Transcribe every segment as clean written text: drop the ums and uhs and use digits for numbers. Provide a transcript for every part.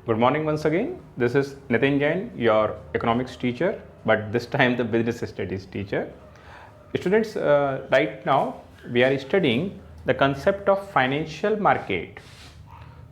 Good morning once again. This is Nitin Jain, your economics teacher, but this time the business studies teacher. Students, right now we are studying the concept of financial market.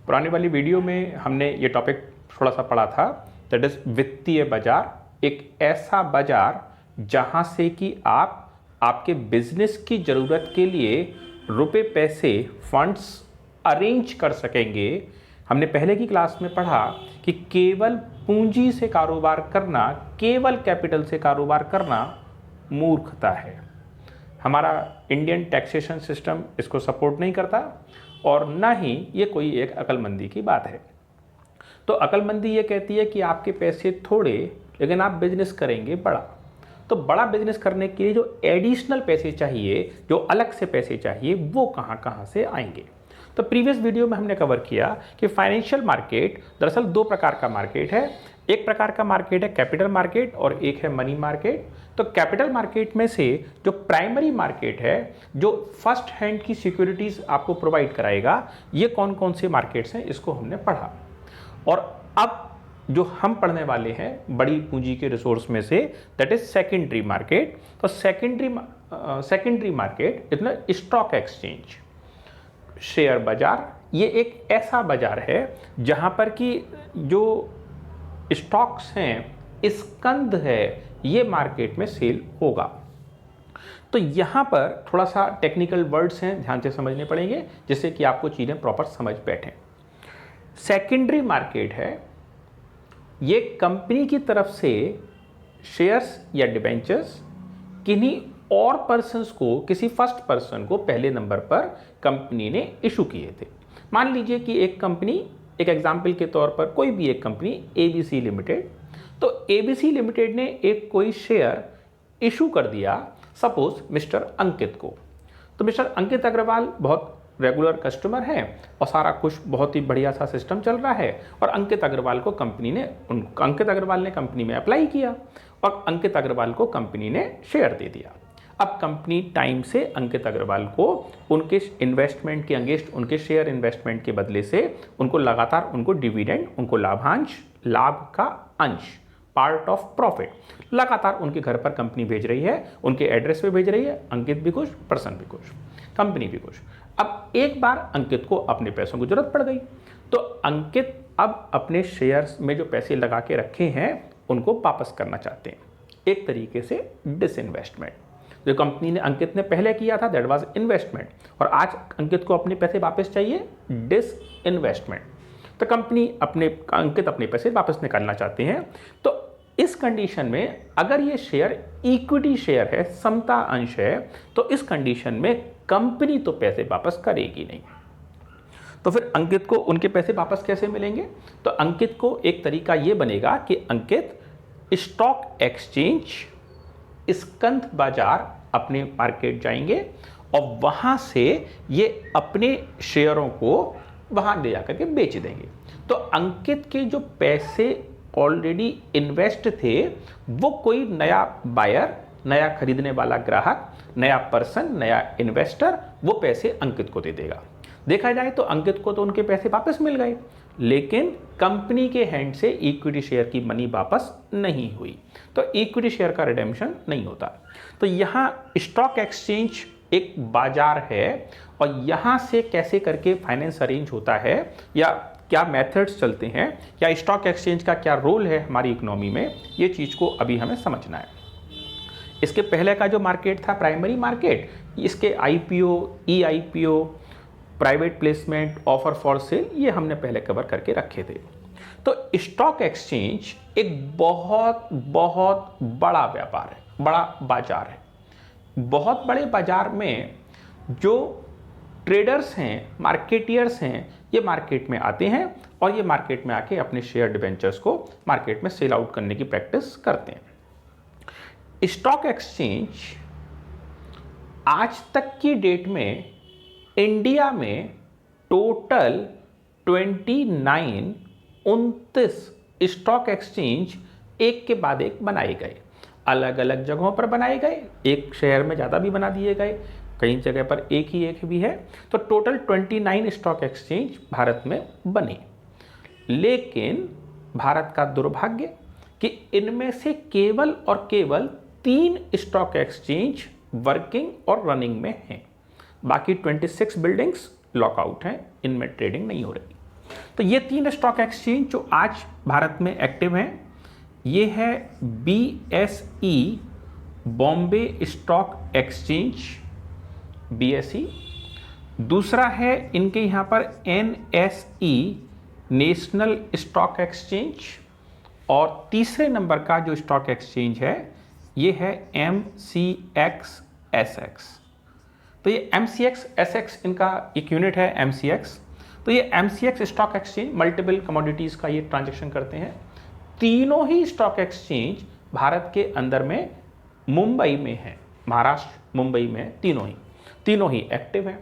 पुरानी वाली video में हमने ये topic थोड़ा सा पढ़ा था, that is वित्तीय बाजार, एक ऐसा बाजार जहां से कि आप आपके बिजनेस की ज़रूरत के लिए रुपए पैसे फंड्स अरेंज कर सकेंगे। हमने पहले की क्लास में पढ़ा कि केवल पूंजी से कारोबार करना, केवल कैपिटल से कारोबार करना मूर्खता है। हमारा इंडियन टैक्सेशन सिस्टम इसको सपोर्ट नहीं करता और ना ही ये कोई एक अक्लमंदी की बात है। तो अक्लमंदी ये कहती है कि आपके पैसे थोड़े लेकिन आप बिजनेस करेंगे बड़ा। तो बड़ा बिजनेस करने के लिए जो एडिशनल पैसे चाहिए, जो अलग से पैसे चाहिए, वो कहाँ कहाँ से आएंगे। तो प्रीवियस वीडियो में हमने कवर किया कि फाइनेंशियल मार्केट दरअसल दो प्रकार का मार्केट है। एक प्रकार का मार्केट है कैपिटल मार्केट और एक है मनी मार्केट। तो कैपिटल मार्केट में से जो प्राइमरी मार्केट है, जो फर्स्ट हैंड की सिक्योरिटीज आपको प्रोवाइड कराएगा, ये कौन कौन से मार्केट्स हैं इसको हमने पढ़ा। और अब जो हम पढ़ने वाले हैं बड़ी पूंजी के रिसोर्स में से, दैट इज सेकेंडरी मार्केट। तो सेकेंडरी मार्केट इतना स्टॉक एक्सचेंज, शेयर बाजार, ये एक ऐसा बाजार है जहां पर कि जो स्टॉक्स हैं, स्कंद है, ये मार्केट में सेल होगा। तो यहां पर थोड़ा सा टेक्निकल वर्ड्स हैं, ध्यान से समझने पड़ेंगे जिससे कि आपको चीजें प्रॉपर समझ बैठें। सेकेंडरी मार्केट है, ये कंपनी की तरफ से शेयर्स या डिबेंचर्स किन्हीं और पर्सन्स को, किसी फर्स्ट पर्सन को पहले नंबर पर कंपनी ने इशू किए थे। मान लीजिए कि एक कंपनी, एक एग्जाम्पल के तौर पर कोई भी एक कंपनी एबीसी लिमिटेड, तो एबीसी लिमिटेड ने एक कोई शेयर इशू कर दिया सपोज मिस्टर अंकित को। तो मिस्टर अंकित अग्रवाल बहुत रेगुलर कस्टमर है और सारा कुछ बहुत ही बढ़िया सा सिस्टम चल रहा है और अंकित अग्रवाल ने कंपनी में अप्लाई किया और अंकित अग्रवाल को कंपनी ने शेयर दे दिया। अब कंपनी टाइम से अंकित अग्रवाल को उनके इन्वेस्टमेंट के अगेंस्ट, उनके शेयर इन्वेस्टमेंट के बदले से उनको लगातार उनको डिविडेंड, उनको लाभांश, लाभ का अंश, पार्ट ऑफ प्रॉफिट लगातार उनके घर पर कंपनी भेज रही है, उनके एड्रेस पे भेज रही है। अंकित भी खुश, पर्सन भी खुश, कंपनी भी खुश। अब एक बार अंकित को अपने पैसों की जरूरत पड़ गई, तो अंकित अब अपने शेयर्स में जो पैसे लगा के रखे हैं उनको वापस करना चाहते हैं, एक तरीके से डिसइन्वेस्टमेंट। जो कंपनी ने अंकित ने पहले किया था दैट वाज इन्वेस्टमेंट, और आज अंकित को अपने पैसे वापस चाहिए, डिसइन्वेस्टमेंट। तो अंकित अपने पैसे वापस निकालना चाहते हैं। तो इस कंडीशन में अगर ये शेयर इक्विटी शेयर है, समता अंश है, तो इस कंडीशन में कंपनी तो पैसे वापस करेगी नहीं। तो फिर अंकित को उनके पैसे वापस कैसे मिलेंगे? तो अंकित को एक तरीका ये बनेगा कि अंकित स्टॉक एक्सचेंज, स्कंद बाजार, अपने मार्केट जाएंगे और वहां से ये अपने शेयरों को वहां ले जाकर के बेच देंगे। तो अंकित के जो पैसे ऑलरेडी इन्वेस्ट थे, वो कोई नया बायर, नया खरीदने वाला ग्राहक, नया पर्सन, नया इन्वेस्टर वो पैसे अंकित को दे देगा। देखा जाए तो अंकित को तो उनके पैसे वापस मिल गए, लेकिन कंपनी के हैंड से इक्विटी शेयर की मनी वापस नहीं हुई, तो इक्विटी शेयर का रिडेम्पशन नहीं होता। तो यहाँ स्टॉक एक्सचेंज एक बाजार है और यहाँ से कैसे करके फाइनेंस अरेंज होता है या क्या मेथड्स चलते हैं, या स्टॉक एक्सचेंज का क्या रोल है हमारी इकोनॉमी में, ये चीज़ को अभी हमें समझना है। इसके पहले का जो मार्केट था प्राइमरी मार्केट, इसके IPO, E IPO, private placement, offer for sale, ये हमने पहले कवर करके रखे थे। तो स्टॉक एक्सचेंज एक बहुत बहुत बड़ा व्यापार है, बड़ा बाजार है। बहुत बड़े बाजार में जो ट्रेडर्स हैं, मार्केटियर्स हैं, ये मार्केट में आते हैं और ये मार्केट में आके अपने शेयर डिबेंचर्स को मार्केट में सेल आउट करने की प्रैक्टिस करते हैं। स्टॉक एक्सचेंज आज तक की डेट में इंडिया में टोटल 29 स्टॉक एक्सचेंज एक के बाद एक बनाए गए, अलग अलग जगहों पर बनाए गए, एक शहर में ज़्यादा भी बना दिए गए, कई जगह पर एक ही भी है। तो टोटल 29 स्टॉक एक्सचेंज भारत में बने। लेकिन भारत का दुर्भाग्य कि इनमें से केवल और केवल 3 स्टॉक एक्सचेंज वर्किंग और रनिंग में हैं। बाकी 26 बिल्डिंग्स लॉकआउट हैं, इनमें ट्रेडिंग नहीं हो रही। तो ये 3 स्टॉक एक्सचेंज जो आज भारत में एक्टिव हैं, ये है BSE Bombay stock exchange, BSE। दूसरा है इनके यहाँ पर NSE नेशनल स्टॉक एक्सचेंज, और तीसरे नंबर का जो स्टॉक एक्सचेंज है ये है MCX SX। तो ये MCX SX इनका एक यूनिट है MCX। तो ये MCX stock exchange multiple commodities का ये ट्रांजैक्शन करते हैं। तीनों ही स्टॉक एक्सचेंज भारत के अंदर में मुंबई में है, महाराष्ट्र मुंबई में तीनों ही एक्टिव हैं।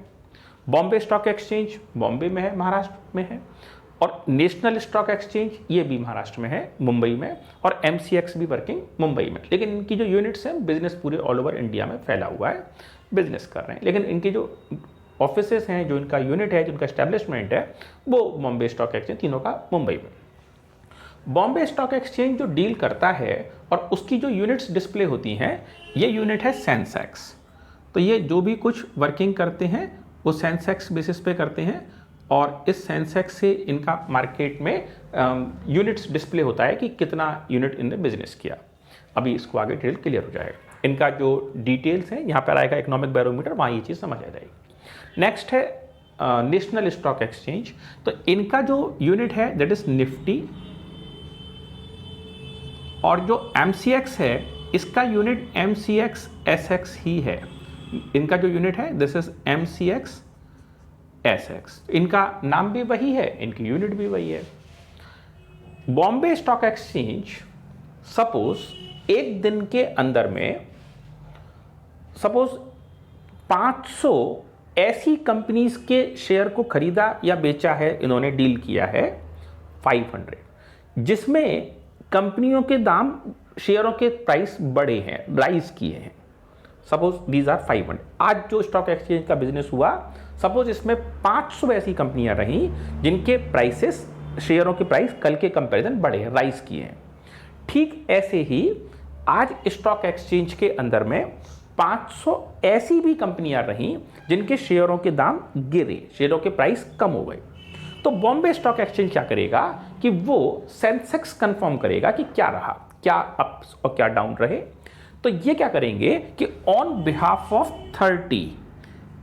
बॉम्बे स्टॉक एक्सचेंज बॉम्बे में है, महाराष्ट्र में है, और नेशनल स्टॉक एक्सचेंज ये भी महाराष्ट्र में है, मुंबई में, और MCX भी वर्किंग मुंबई में। लेकिन इनकी जो यूनिट्स हैं, बिजनेस पूरे ऑल ओवर इंडिया में फैला हुआ है, बिजनेस कर रहे हैं। लेकिन इनके जो ऑफिसेस हैं, जो इनका यूनिट है, जो इनका एस्टेब्लिशमेंट है, वो बॉम्बे स्टॉक एक्सचेंज तीनों का मुंबई में। बॉम्बे स्टॉक एक्सचेंज जो डील करता है और उसकी जो यूनिट्स डिस्प्ले होती हैं, ये यूनिट है सेंसेक्स। तो ये जो भी कुछ वर्किंग करते हैं वो सेंसेक्स बेसिस पे करते हैं, और इस सेंसेक्स से इनका मार्केट में यूनिट्स डिस्प्ले होता है कि कितना यूनिट इनने बिजनेस किया। अभी इसको आगे डिटेल क्लियर हो जाएगा। इनका जो डिटेल्स है यहाँ पर आएगा इकोनॉमिक बैरोमीटर, वहाँ ये चीज़ समझ आ जाएगी। नेक्स्ट है नेशनल स्टॉक एक्सचेंज। तो इनका जो यूनिट है दैट इज निफ्टी, और जो MCX है इसका यूनिट MCX SX ही है। इनका जो यूनिट है दिस इज MCX SX। इनका नाम भी वही है, इनकी यूनिट भी वही है। बॉम्बे स्टॉक एक्सचेंज सपोज एक दिन के अंदर में सपोज 500 ऐसी कंपनीज के शेयर को खरीदा या बेचा है, इन्होंने डील किया है 500, जिसमें कंपनियों के दाम, शेयरों के प्राइस बढ़े हैं, राइज किए हैं। Suppose these are 500। आज जो स्टॉक एक्सचेंज का बिजनेस हुआ, सपोज इसमें 500 ऐसी कंपनियां रहीं जिनके प्राइसेस, शेयरों के प्राइस कल के कंपैरिजन बढ़े हैं, राइज किए हैं। ठीक ऐसे ही आज स्टॉक एक्सचेंज के अंदर में 500 ऐसी भी कंपनियां रहीं जिनके शेयरों के दाम गिरे, शेयरों के प्राइस कम हो गए। तो बॉम्बे स्टॉक एक्सचेंज क्या करेगा कि वो सेंसेक्स कंफर्म करेगा कि क्या रहा, क्या अप और क्या डाउन रहे। तो ये क्या करेंगे कि ऑन बिहाफ ऑफ 30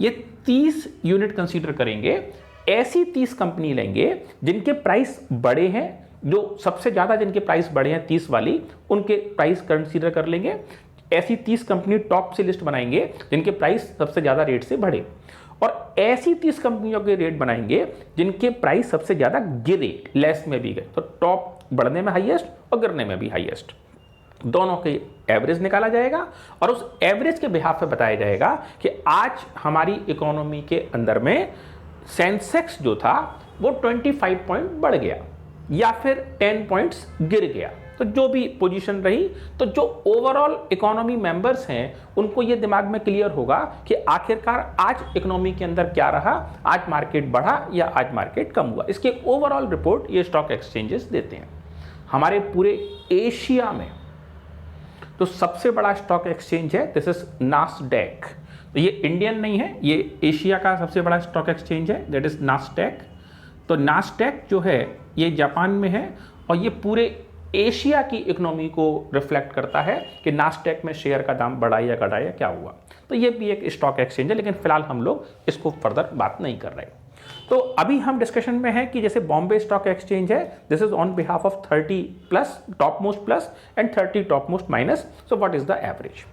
ये 30 यूनिट कंसीडर करेंगे। ऐसी 30 कंपनी लेंगे जिनके प्राइस बड़े हैं, जो सबसे ज़्यादा जिनके प्राइस बड़े हैं 30 वाली, उनके प्राइस कंसीडर कर लेंगे। ऐसी 30 कंपनी टॉप से लिस्ट बनाएंगे जिनके प्राइस सबसे ज़्यादा रेट से बढ़े, और ऐसी 30 कंपनियों के रेट बनाएंगे जिनके प्राइस सबसे ज़्यादा गिरे, लेस में भी गए। तो टॉप बढ़ने में हाईएस्ट और गिरने में भी हाईएस्ट, दोनों के एवरेज निकाला जाएगा, और उस एवरेज के बिहाफ पे बताया जाएगा कि आज हमारी इकोनॉमी के अंदर में सेंसेक्स जो था वो 25 पॉइंट बढ़ गया या फिर 10 पॉइंट्स गिर गया। तो जो भी पोजीशन रही, तो जो ओवरऑल इकोनॉमी मेंबर्स हैं उनको ये दिमाग में क्लियर होगा कि आखिरकार आज इकोनॉमी के अंदर क्या रहा, आज मार्केट बढ़ा या आज मार्केट कम हुआ। इसकी ओवरऑल रिपोर्ट ये स्टॉक एक्सचेंजेस देते हैं। हमारे पूरे एशिया में तो सबसे बड़ा स्टॉक एक्सचेंज है दिस इज नास्डैक। तो ये इंडियन नहीं है, ये एशिया का सबसे बड़ा स्टॉक एक्सचेंज है, दैट इज नास्डैक। तो नास्डैक जो है ये जापान में है, और ये पूरे एशिया की इकोनॉमी को रिफ्लेक्ट करता है कि नास्डैक में शेयर का दाम बढ़ा या घटा या क्या हुआ। तो ये भी एक स्टॉक एक्सचेंज है, लेकिन फिलहाल हम लोग इसको फर्दर बात नहीं कर रहे। तो अभी हम डिस्कशन में है कि जैसे बॉम्बे स्टॉक एक्सचेंज है, this is on behalf of 30 plus, top most plus and 30 top most minus. So what is the average.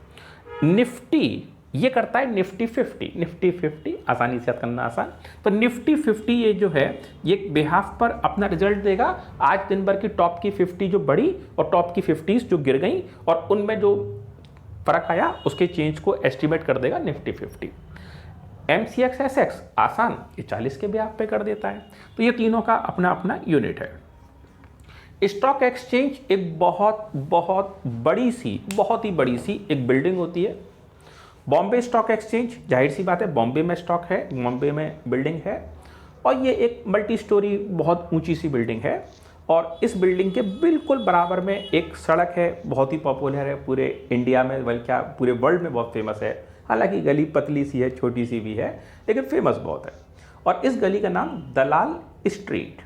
Nifty ये करता है निफ्टी 50, निफ्टी 50 आसानी से याद करना आसान। तो निफ्टी 50 ये जो है ये बिहाफ पर अपना रिजल्ट देगा। आज दिन भर की टॉप की 50 जो बढ़ी और टॉप की 50 जो गिर गई, और उनमें जो फर्क आया उसके चेंज को एस्टिमेट कर देगा निफ्टी 50। MCX SX आसान, ये 40 के बिहाफ पे कर देता है। तो ये तीनों का अपना अपना यूनिट है। स्टॉक एक्सचेंज एक बहुत ही बड़ी सी एक बिल्डिंग होती है। बॉम्बे स्टॉक एक्सचेंज जाहिर सी बात है बॉम्बे में स्टॉक है, बॉम्बे में बिल्डिंग है, और ये एक मल्टी स्टोरी बहुत ऊंची सी बिल्डिंग है। और इस बिल्डिंग के बिल्कुल बराबर में एक सड़क है, बहुत ही पॉपुलर है पूरे इंडिया में, बल्कि क्या पूरे वर्ल्ड में बहुत फेमस है। हालांकि गली पतली सी है, छोटी सी भी है, लेकिन फेमस बहुत है। और इस गली का नाम दलाल स्ट्रीट।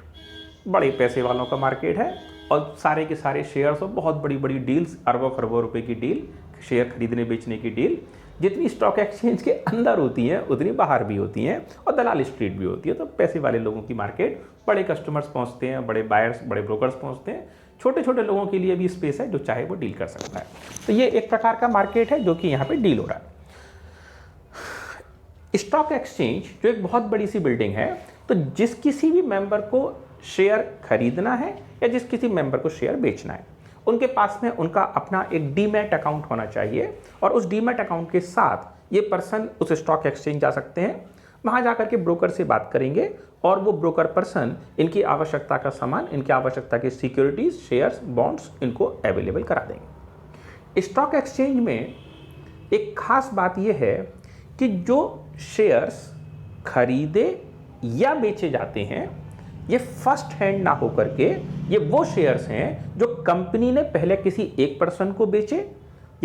बड़े पैसे वालों का मार्केट है और सारे के सारे शेयर्स और बहुत बड़ी बड़ी डील्स, अरबों खरबों रुपए की डील, शेयर खरीदने बेचने की डील जितनी स्टॉक एक्सचेंज के अंदर होती हैं उतनी बाहर भी होती हैं और दलाल स्ट्रीट भी होती है। तो पैसे वाले लोगों की मार्केट, बड़े कस्टमर्स पहुंचते हैं, बड़े बायर्स, बड़े ब्रोकर्स पहुंचते हैं, छोटे छोटे लोगों के लिए भी स्पेस है जो चाहे वो डील कर सकता है। तो ये एक प्रकार का मार्केट है जो कि यहाँ पे डील हो रहा है। स्टॉक एक्सचेंज जो एक बहुत बड़ी सी बिल्डिंग है, तो जिस किसी भी मेंबर को शेयर खरीदना है या जिस किसी मेंबर को शेयर बेचना है, उनके पास में उनका अपना एक डीमैट अकाउंट होना चाहिए और उस डीमैट अकाउंट के साथ ये पर्सन उस स्टॉक एक्सचेंज जा सकते हैं। वहाँ जाकर के ब्रोकर से बात करेंगे और वो ब्रोकर पर्सन इनकी आवश्यकता का सामान, इनकी आवश्यकता के सिक्योरिटीज, शेयर्स, बॉन्ड्स इनको अवेलेबल करा देंगे। स्टॉक एक्सचेंज में एक खास बात यह है कि जो शेयर्स खरीदे या बेचे जाते हैं ये फर्स्ट हैंड ना होकर के ये वो शेयर्स हैं जो कंपनी ने पहले किसी एक पर्सन को बेचे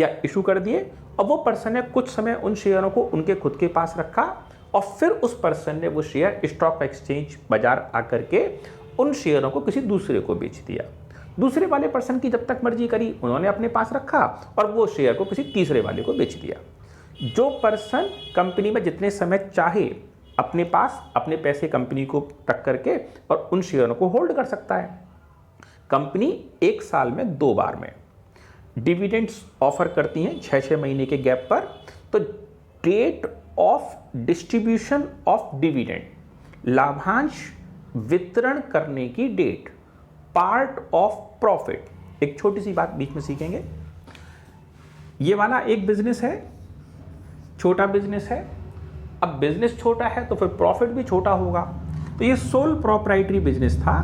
या इशू कर दिए और वो पर्सन ने कुछ समय उन शेयरों को उनके खुद के पास रखा और फिर उस पर्सन ने वो शेयर स्टॉक एक्सचेंज बाजार आकर के उन शेयरों को किसी दूसरे को बेच दिया। दूसरे वाले पर्सन की जब तक मर्जी करी उन्होंने अपने पास रखा और वो शेयर को किसी तीसरे वाले को बेच दिया। जो पर्सन कंपनी में जितने समय चाहे अपने पास अपने पैसे कंपनी को रख करके और उन शेयरों को होल्ड कर सकता है। कंपनी एक साल में 2 बार में डिविडेंड्स ऑफर करती हैं 6-6 महीने के गैप पर। तो date of distribution of dividend, लाभांश वितरण करने की डेट, पार्ट ऑफ प्रॉफिट। एक छोटी सी बात बीच में सीखेंगे। ये वाला एक बिजनेस है, छोटा बिजनेस है। अब बिजनेस छोटा है तो फिर प्रॉफिट भी छोटा होगा। तो ये सोल प्रोप्राइटरी बिजनेस था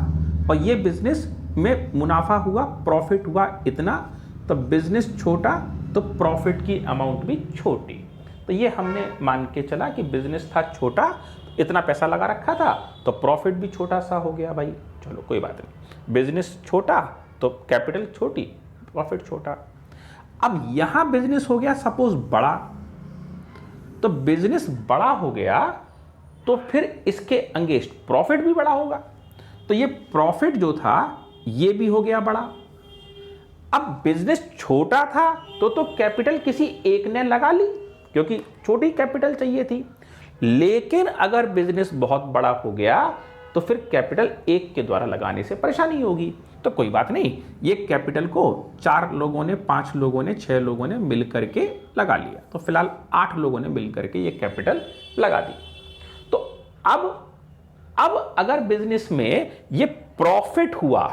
और ये बिजनेस में मुनाफा हुआ, प्रॉफिट हुआ इतना, तो बिजनेस छोटा तो प्रॉफिट की अमाउंट भी छोटी। तो ये हमने मान के चला कि बिजनेस था छोटा, इतना पैसा लगा रखा था तो प्रॉफिट भी छोटा सा हो गया भाई, चलो कोई बात नहीं। बिजनेस छोटा तो कैपिटल छोटी, प्रॉफिट छोटा। अब यहां बिजनेस हो गया सपोज बड़ा, तो बिजनेस बड़ा हो गया तो फिर इसके अंगेंस्ट प्रॉफिट भी बड़ा होगा। तो ये प्रॉफिट जो था ये भी हो गया बड़ा। अब बिजनेस छोटा था तो कैपिटल किसी एक ने लगा ली क्योंकि छोटी कैपिटल चाहिए थी। लेकिन अगर बिजनेस बहुत बड़ा हो गया तो फिर कैपिटल एक के द्वारा लगाने से परेशानी होगी। तो कोई बात नहीं, ये कैपिटल को 4 लोगों ने, 5 लोगों ने, 6 लोगों ने मिल करके लगा लिया। तो फिलहाल 8 लोगों ने मिल करके ये कैपिटल लगा दी। तो अब अगर बिजनेस में ये प्रॉफिट हुआ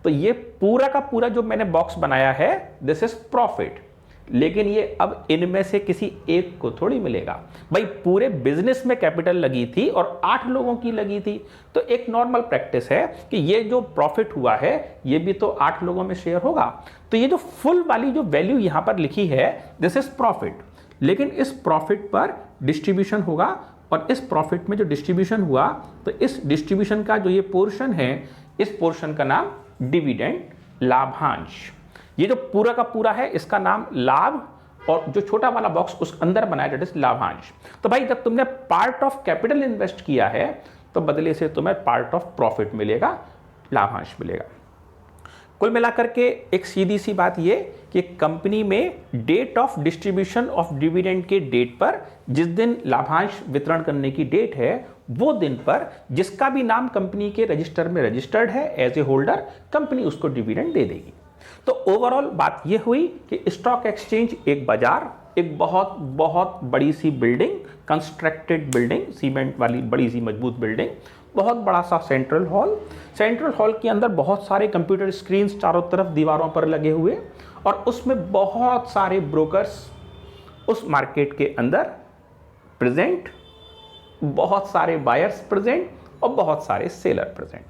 तो ये पूरा का पूरा जो मैंने बॉक्स बनाया है दिस इज प्रॉफिट। लेकिन ये अब इनमें से किसी एक को थोड़ी मिलेगा भाई। पूरे बिजनेस में कैपिटल लगी थी और 8 लोगों की लगी थी। तो एक नॉर्मल प्रैक्टिस है कि ये जो प्रॉफिट हुआ है ये भी तो 8 लोगों में शेयर होगा। तो ये जो फुल वाली जो वैल्यू यहां पर लिखी है दिस इज प्रॉफिट। लेकिन इस प्रॉफिट पर डिस्ट्रीब्यूशन होगा और इस प्रॉफिट में जो डिस्ट्रीब्यूशन हुआ तो इस डिस्ट्रीब्यूशन का जो ये पोर्शन है इस पोर्शन का नाम डिविडेंड, लाभांश। ये जो पूरा का पूरा है इसका नाम लाभ और जो छोटा वाला बॉक्स उस अंदर बनाया दैट इज लाभांश। तो भाई जब तुमने पार्ट ऑफ कैपिटल इन्वेस्ट किया है तो बदले से तुम्हें पार्ट ऑफ प्रॉफिट मिलेगा, लाभांश मिलेगा। कुल मिलाकर के एक सीधी सी बात ये कि कंपनी में date of distribution of dividend के डेट पर जिस दिन लाभांश वितरण करने की डेट है वो दिन पर जिसका भी नाम कंपनी के रजिस्टर में रजिस्टर्ड है एज ए होल्डर, कंपनी उसको डिविडेंड दे देगी। तो ओवरऑल बात यह हुई कि स्टॉक एक्सचेंज एक बाजार, एक बहुत बहुत बड़ी सी बिल्डिंग, कंस्ट्रक्टेड बिल्डिंग, सीमेंट वाली बड़ी सी मजबूत बिल्डिंग, बहुत बड़ा सा सेंट्रल हॉल के अंदर बहुत सारे कंप्यूटर स्क्रीन्स चारों तरफ दीवारों पर लगे हुए और उसमें बहुत सारे ब्रोकर्स उस मार्केट के अंदर प्रेजेंट, बहुत सारे बायर्स प्रेजेंट और बहुत सारे सेलर प्रेजेंट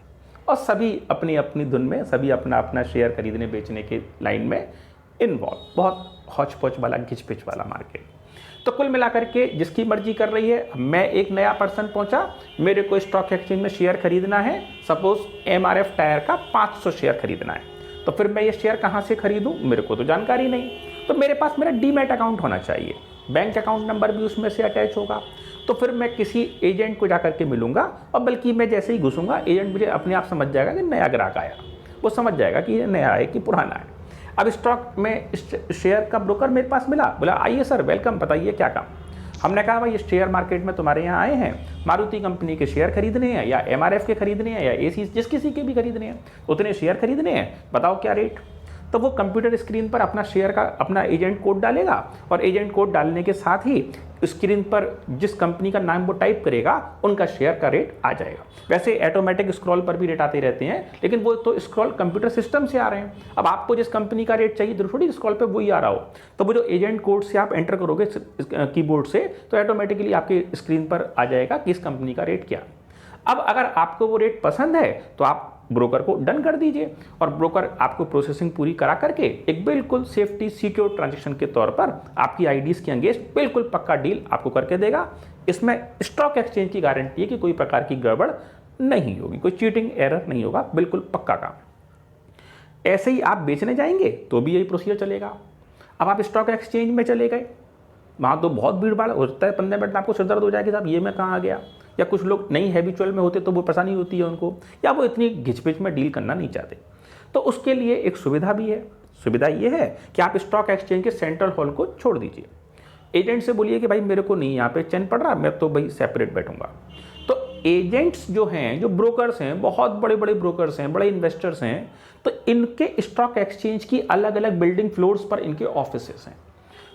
और सभी अपनी अपनी धुन में, सभी अपना अपना शेयर खरीदने बेचने के लाइन में इन्वॉल्व। बहुत हौच पौच वाला, घिच पिच वाला मार्केट। तो कुल मिलाकर के जिसकी मर्जी कर रही है, मैं एक नया पर्सन पहुंचा, मेरे को स्टॉक एक्सचेंज में शेयर खरीदना है, सपोज एमआरएफ टायर का 500 शेयर खरीदना है, तो फिर मैं ये शेयर कहाँ से खरीदूं, मेरे को तो जानकारी नहीं। तो मेरे पास मेरा डीमैट अकाउंट होना चाहिए, बैंक अकाउंट नंबर भी उसमें से अटैच होगा। तो फिर मैं किसी एजेंट को जाकर के मिलूंगा, और बल्कि मैं जैसे ही घुसूंगा एजेंट मुझे अपने आप समझ जाएगा कि नया ग्राहक आया, वो समझ जाएगा कि ये नया है कि पुराना है। अब स्टॉक में शेयर का ब्रोकर मेरे पास मिला, बोला आइए सर वेलकम, बताइए क्या काम। हमने कहा भाई शेयर मार्केट में तुम्हारे यहाँ आए हैं, मारुति कंपनी के शेयर खरीदने हैं या एमआरएफ के खरीदने हैं या एसी जिस किसी के भी खरीदने हैं, उतने शेयर खरीदने हैं, बताओ क्या रेट। तो वो कंप्यूटर स्क्रीन पर अपना शेयर का अपना एजेंट कोड डालेगा, और एजेंट कोड डालने के साथ ही स्क्रीन पर जिस कंपनी का नाम वो टाइप करेगा उनका शेयर का रेट आ जाएगा। वैसे ऑटोमेटिक स्क्रॉल पर भी रेट आते रहते हैं, लेकिन वो तो स्क्रॉल कंप्यूटर सिस्टम से आ रहे हैं। अब आपको जिस कंपनी का रेट चाहिए थोड़ी स्क्रॉल पे वही आ रहा हो, तो वो जो एजेंट कोड से आप एंटर करोगे कीबोर्ड से, तो ऑटोमेटिकली आपकी स्क्रीन पर आ जाएगा कि इस कंपनी का रेट क्या। अब अगर आपको वो रेट पसंद है तो आप ब्रोकर को डन कर दीजिए, और ब्रोकर आपको प्रोसेसिंग पूरी करा करके एक बिल्कुल सेफ्टी सिक्योर ट्रांजैक्शन के तौर पर आपकी आईडीज के अगेंस्ट बिल्कुल पक्का डील आपको करके देगा। इसमें स्टॉक एक्सचेंज की गारंटी है कि कोई प्रकार की गड़बड़ नहीं होगी, कोई चीटिंग एरर नहीं होगा, बिल्कुल पक्का काम। ऐसे ही आप बेचने जाएंगे तो भी यही प्रोसीजर चलेगा। अब आप स्टॉक एक्सचेंज में चले गए, वहाँ तो बहुत भीड़ भाड़ होता है, 15 मिनट में आपको सिर दर्द हो जाएगा साहब ये मैं कहाँ आ गया, या कुछ लोग नहीं हैबिचुअल में होते तो वो परेशानी होती है उनको, या वो इतनी घिचपिच में डील करना नहीं चाहते। तो उसके लिए एक सुविधा भी है। सुविधा ये है कि आप स्टॉक एक्सचेंज के सेंट्रल हॉल को छोड़ दीजिए, एजेंट से बोलिए कि भाई मेरे को नहीं यहाँ पे चैन पड़ रहा, मैं तो भाई सेपरेट बैठूंगा। तो एजेंट्स जो हैं, जो ब्रोकर्स हैं, बहुत बड़े बड़े ब्रोकर्स हैं, बड़े इन्वेस्टर्स हैं, तो इनके स्टॉक एक्सचेंज की अलग अलग बिल्डिंग फ्लोर्स पर इनके ऑफिसेस हैं।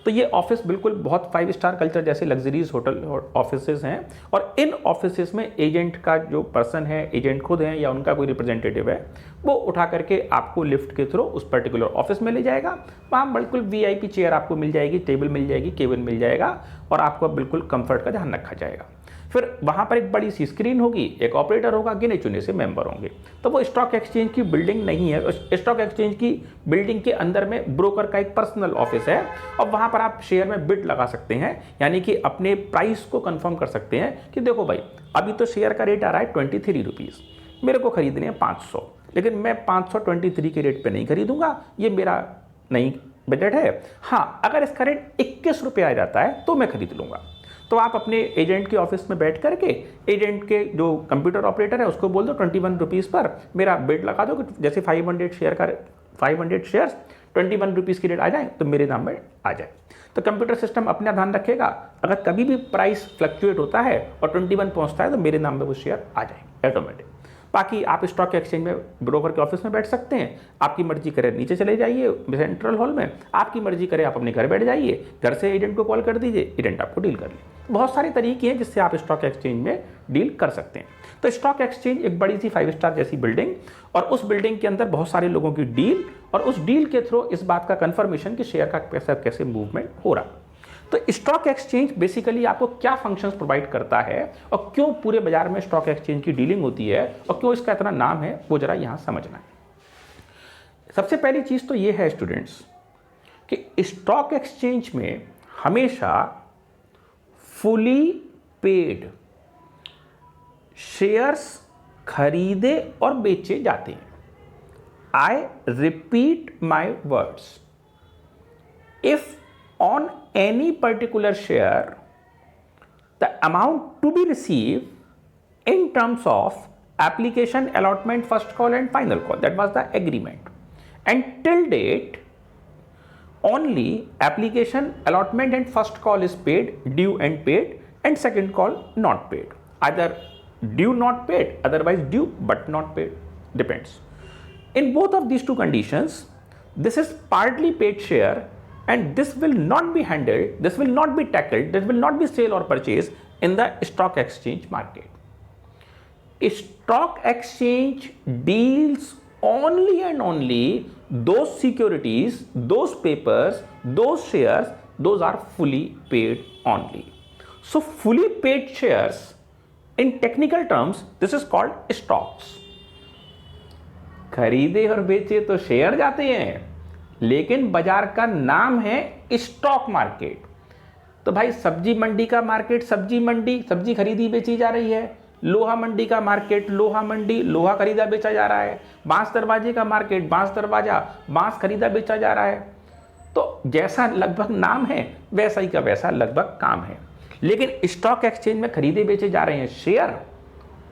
तो ये ऑफिस बिल्कुल बहुत 5 स्टार कल्चर जैसे लग्जरीज होटल ऑफिसेज हैं, और इन ऑफिसेज में एजेंट का जो पर्सन है, एजेंट खुद है या उनका कोई रिप्रेजेंटेटिव है, वो उठा करके आपको लिफ्ट के थ्रू उस पर्टिकुलर ऑफिस में ले जाएगा। वहाँ बिल्कुल वीआईपी चेयर आपको मिल जाएगी, टेबल मिल जाएगी, केबिन मिल जाएगा, और आपको बिल्कुल कंफर्ट का ध्यान रखा जाएगा। फिर वहाँ पर एक बड़ी सी स्क्रीन होगी, एक ऑपरेटर होगा, गिने चुने से मेंबर होंगे। तो वो स्टॉक एक्सचेंज की बिल्डिंग नहीं है, स्टॉक एक्सचेंज की बिल्डिंग के अंदर में ब्रोकर का एक पर्सनल ऑफिस है, और वहाँ पर आप शेयर में बिड लगा सकते हैं, यानी कि अपने प्राइस को कंफर्म कर सकते हैं कि देखो भाई अभी तो शेयर का रेट आ रहा है 23 रुपीज़, मेरे को खरीदने हैं 500, लेकिन मैं 523 के रेट पे नहीं खरीदूंगा, ये मेरा नहीं बजट है। हाँ, अगर इसका रेट 21 रुपये आ जाता है तो मैं खरीद लूँगा। तो आप अपने एजेंट के ऑफिस में बैठ करके एजेंट के जो कंप्यूटर ऑपरेटर है उसको बोल दो 21 रुपीज़ पर मेरा बिड लगा दो, जैसे 500 शेयर्स 21 रुपीज़ की रेट आ जाए तो मेरे नाम में आ जाए। तो कंप्यूटर सिस्टम अपना ध्यान रखेगा, अगर कभी भी प्राइस फ्लक्चुएट होता है और 21 पहुंचता है तो मेरे नाम में वो शेयर आ जाए ऑटोमेटिक। बाकी आप स्टॉक एक्सचेंज में ब्रोकर के ऑफिस में बैठ सकते हैं, आपकी मर्जी करे नीचे चले जाइए सेंट्रल हॉल में, आपकी मर्जी करे आप अपने घर बैठ जाइए, घर से एजेंट को कॉल कर दीजिए, एजेंट आपको डील कर ले। बहुत सारे तरीके हैं जिससे आप स्टॉक एक्सचेंज में डील कर सकते हैं। तो स्टॉक एक्सचेंज एक बड़ी सी 5 स्टार जैसी बिल्डिंग, और उस बिल्डिंग के अंदर बहुत सारे लोगों की डील, और उस डील के थ्रू इस बात का कंफर्मेशन कि शेयर का पैसा कैसे मूवमेंट हो रहा। तो स्टॉक एक्सचेंज बेसिकली आपको क्या फंक्शंस प्रोवाइड करता है और क्यों पूरे बाजार में स्टॉक एक्सचेंज की डीलिंग होती है और क्यों इसका इतना नाम है, वो जरा यहां समझना है। सबसे पहली चीज तो ये है स्टूडेंट्स कि स्टॉक एक्सचेंज में हमेशा फुली पेड शेयर्स खरीदे और बेचे जाते हैं। I repeat my words, if on any particular share, the amount to be received in terms of application, allotment, first call and final call, that was the agreement, and till date only application, allotment and first call is paid, due and paid, and second call not paid, either due not paid, otherwise due but not paid, depends. In both of these two conditions, this is partly paid share, and this will not be handled, this will not be tackled, this will not be sale or purchase in the stock exchange market. Stock exchange deals only and only those securities, those papers, those shares, those are fully paid only. So fully paid shares, in technical terms, this is called stocks. खरीदे और बेचे तो share जाते हैं, लेकिन बाजार का नाम है स्टॉक मार्केट। तो भाई सब्जी मंडी का मार्केट सब्जी मंडी, सब्जी खरीदी बेची जा रही है। लोहा मंडी का मार्केट लोहा मंडी, लोहा खरीदा बेचा जा रहा है। बांस दरवाजे का मार्केट बांस दरवाजा, बांस खरीदा बेचा जा रहा है। तो जैसा लगभग नाम है वैसा ही का वैसा लगभग काम है। लेकिन स्टॉक एक्सचेंज में खरीदे बेचे जा रहे हैं शेयर,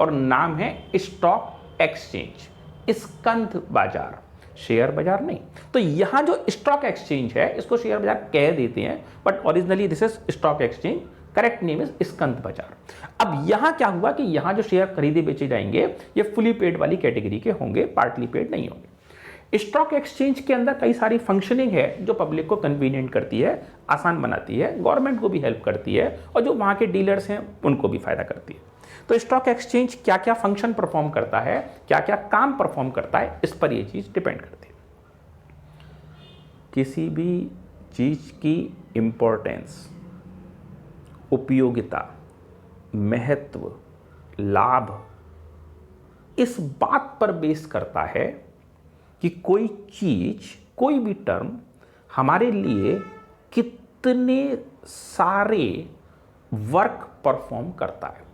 और नाम है स्टॉक एक्सचेंज, स्कंध बाजार, शेयर बाजार नहीं। तो यहां जो स्टॉक एक्सचेंज है इसको शेयर बाजार कह देते हैं, but originally this is stock exchange, correct name is स्कंध बाजार। अब यहां क्या हुआ कि यहां जो शेयर खरीदे बेचे जाएंगे ये फुली पेड वाली कैटेगरी के होंगे, पार्टली पेड नहीं होंगे। स्टॉक एक्सचेंज के अंदर कई सारी फंक्शनिंग है जो पब्लिक को कन्वीनियंट करती है, आसान बनाती है, गवर्नमेंट को भी हेल्प करती है, और जो वहां के डीलर्स हैं उनको भी फायदा करती है। तो स्टॉक एक्सचेंज क्या क्या फंक्शन परफॉर्म करता है, क्या क्या काम परफॉर्म करता है, इस पर ये चीज डिपेंड करती है। किसी भी चीज की इंपॉर्टेंस, उपयोगिता, महत्व, लाभ इस बात पर बेस करता है कि कोई चीज, कोई भी टर्म हमारे लिए कितने सारे वर्क परफॉर्म करता है,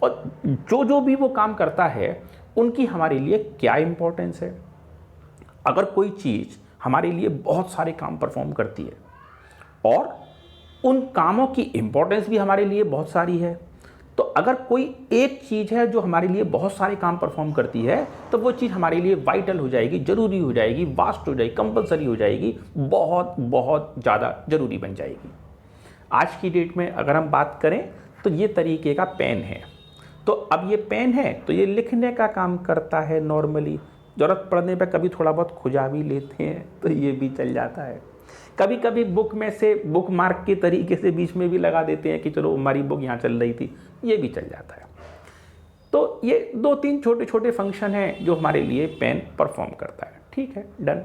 और जो भी वो काम करता है उनकी हमारे लिए क्या इंपॉर्टेंस है। अगर कोई चीज हमारे लिए बहुत सारे काम परफॉर्म करती है और उन कामों की इंपॉर्टेंस भी हमारे लिए बहुत सारी है, तो अगर कोई एक चीज है जो हमारे लिए बहुत सारे काम परफॉर्म करती है तो वो चीज हमारे लिए वाइटल हो जाएगी, जरूरी हो जाएगी, वास्ट हो जाएगी, कंपलसरी हो जाएगी, बहुत बहुत ज़्यादा जरूरी बन जाएगी। आज की डेट में अगर हम बात करें तो ये तरीके का पेन है। तो अब ये पेन है तो ये लिखने का काम करता है नॉर्मली, ज़रूरत पड़ने पर कभी थोड़ा बहुत खुजा भी लेते हैं तो ये भी चल जाता है। कभी कभी बुक में से बुक मार्क के तरीके से बीच में भी लगा देते हैं कि चलो हमारी बुक यहाँ चल रही थी, ये भी चल जाता है। तो ये 2-3 छोटे छोटे फंक्शन हैं जो हमारे लिए पेन परफॉर्म करता है। ठीक है, डन।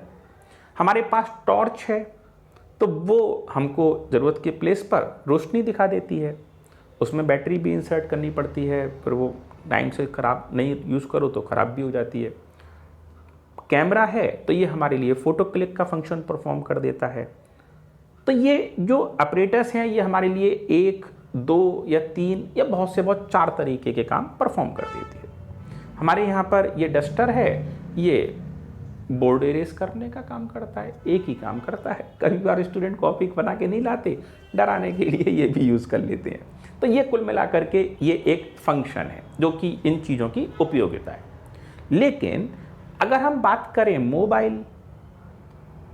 हमारे पास टॉर्च है तो वो हमको ज़रूरत के प्लेस पर रोशनी दिखा देती है, उसमें बैटरी भी इंसर्ट करनी पड़ती है, फिर वो टाइम से ख़राब नहीं यूज़ करो तो ख़राब भी हो जाती है। कैमरा है तो ये हमारे लिए फ़ोटो क्लिक का फंक्शन परफॉर्म कर देता है। तो ये जो ऑपरेटर्स हैं ये हमारे लिए 1, 2 या 3 या बहुत से बहुत 4 तरीके के काम परफॉर्म कर देती है। हमारे यहाँ पर ये डस्टर है, ये बोर्ड इरेज करने का काम करता है, एक ही काम करता है। कभी बार स्टूडेंट कॉपी बना के नहीं लाते, डराने के लिए ये भी यूज़ कर लेते हैं। तो ये कुल मिलाकर के ये एक फंक्शन है जो कि इन चीज़ों की उपयोगिता है। लेकिन अगर हम बात करें मोबाइल,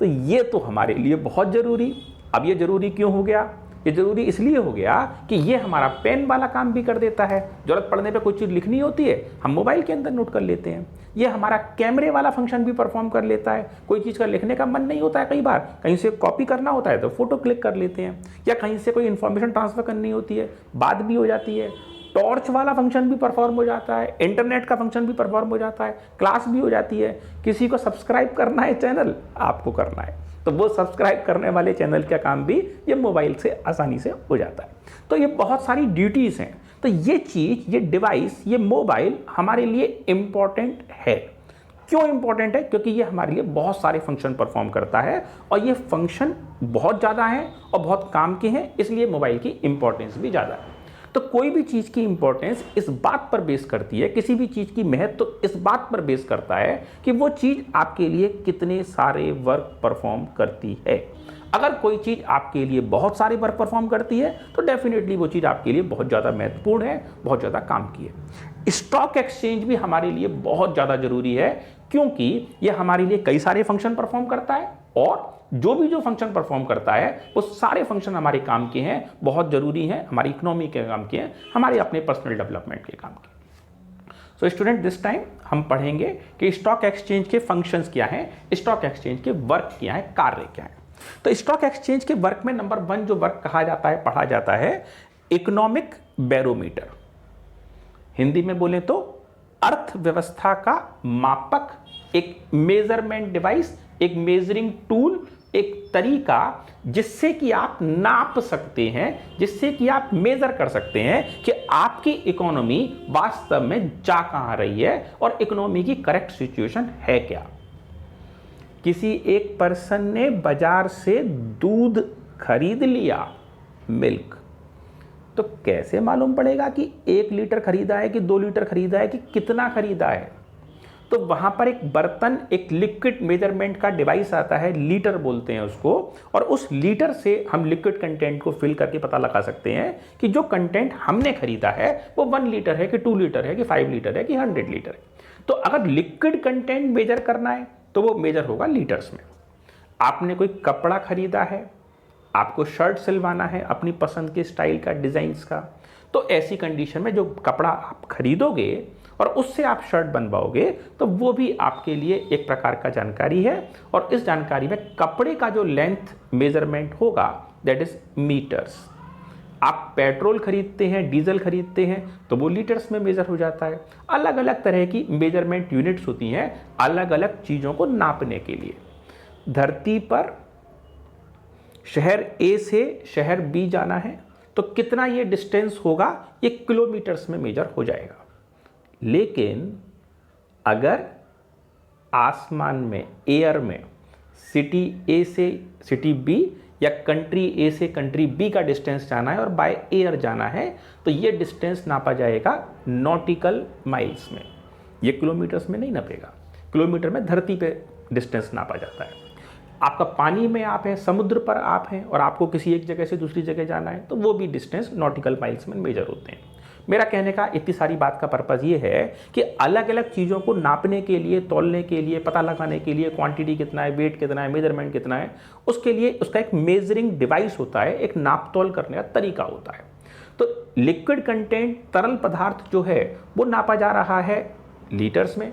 तो ये तो हमारे लिए बहुत ज़रूरी। अब ये ज़रूरी क्यों हो गया? ये ज़रूरी इसलिए हो गया कि ये हमारा पेन वाला काम भी कर देता है। ज़रूरत पड़ने पे कोई चीज़ लिखनी होती है हम मोबाइल के अंदर नोट कर लेते हैं। ये हमारा कैमरे वाला फंक्शन भी परफॉर्म कर लेता है। कोई चीज़ का लिखने का मन नहीं होता है, कई बार कहीं से कॉपी करना होता है तो फोटो क्लिक कर लेते हैं, या कहीं से कोई इन्फॉर्मेशन ट्रांसफ़र करनी होती है, बात भी हो जाती है। टॉर्च वाला फंक्शन भी परफॉर्म हो जाता है, इंटरनेट का फंक्शन भी परफॉर्म हो जाता है, क्लास भी हो जाती है। किसी को सब्सक्राइब करना है चैनल, आपको करना है तो वो सब्सक्राइब करने वाले चैनल का काम भी ये मोबाइल से आसानी से हो जाता है। तो ये बहुत सारी ड्यूटीज़ हैं। तो ये चीज़, ये डिवाइस, ये मोबाइल हमारे लिए इम्पॉर्टेंट है। क्यों इम्पॉर्टेंट है? क्योंकि ये हमारे लिए बहुत सारे फंक्शन परफॉर्म करता है और ये फंक्शन बहुत ज़्यादा हैं और बहुत काम के हैं, इसलिए मोबाइल की इंपॉर्टेंस भी ज़्यादा है। तो कोई भी चीज़ की इंपॉर्टेंस इस बात पर बेस करती है, किसी भी चीज़ की महत्व तो इस बात पर बेस करता है कि वो चीज़ आपके लिए कितने सारे वर्क परफॉर्म करती है। अगर कोई चीज़ आपके लिए बहुत सारे वर्क परफॉर्म करती है तो डेफिनेटली वो चीज़ आपके लिए बहुत ज़्यादा महत्वपूर्ण है, बहुत ज़्यादा काम की है। स्टॉक एक्सचेंज भी हमारे लिए बहुत ज़्यादा ज़रूरी है क्योंकि ये हमारे लिए कई सारे फंक्शन परफॉर्म करता है और जो फंक्शन परफॉर्म करता है वो सारे फंक्शन हमारे काम के हैं, बहुत ज़रूरी हैं, हमारी इकोनॉमी के काम के हैं, हमारे अपने पर्सनल डेवलपमेंट के काम के। सो स्टूडेंट, दिस टाइम हम पढ़ेंगे कि स्टॉक एक्सचेंज के फंक्शंस क्या हैं, स्टॉक एक्सचेंज के वर्क क्या हैं, कार्य क्या हैं। तो स्टॉक एक्सचेंज के वर्क में नंबर 1 जो वर्क कहा जाता है, पढ़ा जाता है, इकोनॉमिक बैरोमीटर। हिंदी में बोले तो अर्थव्यवस्था का मापक, एक मेजरमेंट डिवाइस, एक मेजरिंग टूल, एक तरीका जिससे कि आप नाप सकते हैं, जिससे कि आप मेजर कर सकते हैं कि आपकी इकोनॉमी वास्तव में जा कहां रही है और इकोनॉमी की करेक्ट सिचुएशन है क्या। किसी एक पर्सन ने बाजार से दूध खरीद लिया मिल्क। तो कैसे मालूम पड़ेगा कि 1 लीटर खरीदा है कि 2 लीटर खरीदा है कि कितना खरीदा है? तो वहाँ पर एक बर्तन, एक लिक्विड मेजरमेंट का डिवाइस आता है, लीटर बोलते हैं उसको, और उस लीटर से हम लिक्विड कंटेंट को फिल करके पता लगा सकते हैं कि जो कंटेंट हमने खरीदा है वो 1 लीटर है कि 2 लीटर है कि 5 लीटर है कि 100 लीटर है। तो अगर लिक्विड कंटेंट मेजर करना है तो वो मेजर होगा लीटर्स में। आपने कोई कपड़ा खरीदा है, आपको शर्ट सिलवाना है अपनी पसंद के स्टाइल का, डिज़ाइंस का, तो ऐसी कंडीशन में जो कपड़ा आप खरीदोगे और उससे आप शर्ट बनवाओगे तो वो भी आपके लिए एक प्रकार का जानकारी है, और इस जानकारी में कपड़े का जो लेंथ मेजरमेंट होगा दैट इज मीटर्स। आप पेट्रोल खरीदते हैं, डीजल खरीदते हैं तो वो लीटर्स में मेजर हो जाता है। अलग अलग तरह की मेजरमेंट यूनिट्स होती हैं अलग अलग चीज़ों को नापने के लिए। धरती पर शहर ए से शहर बी जाना है तो कितना ये डिस्टेंस होगा, ये किलोमीटर्स में मेजर हो जाएगा। लेकिन अगर आसमान में, एयर में सिटी ए से सिटी बी या कंट्री ए से कंट्री बी का डिस्टेंस जाना है और बाय एयर जाना है तो ये डिस्टेंस नापा जाएगा नॉटिकल माइल्स में। ये किलोमीटर्स में नहीं नापेगा, किलोमीटर में धरती पे डिस्टेंस नापा जाता है। आपका पानी में आप हैं, समुद्र पर आप हैं और आपको किसी एक जगह से दूसरी जगह जाना है तो वो भी डिस्टेंस नॉटिकल माइल्स में मेजर होते हैं। मेरा कहने का इतनी सारी बात का पर्पज़ ये है कि अलग अलग चीज़ों को नापने के लिए, तौलने के लिए, पता लगाने के लिए क्वांटिटी कितना है, वेट कितना है, मेजरमेंट कितना है, उसके लिए उसका एक मेजरिंग डिवाइस होता है, एक नाप तौल करने का तरीका होता है। तो लिक्विड कंटेंट, तरल पदार्थ जो है वो नापा जा रहा है लीटर्स में,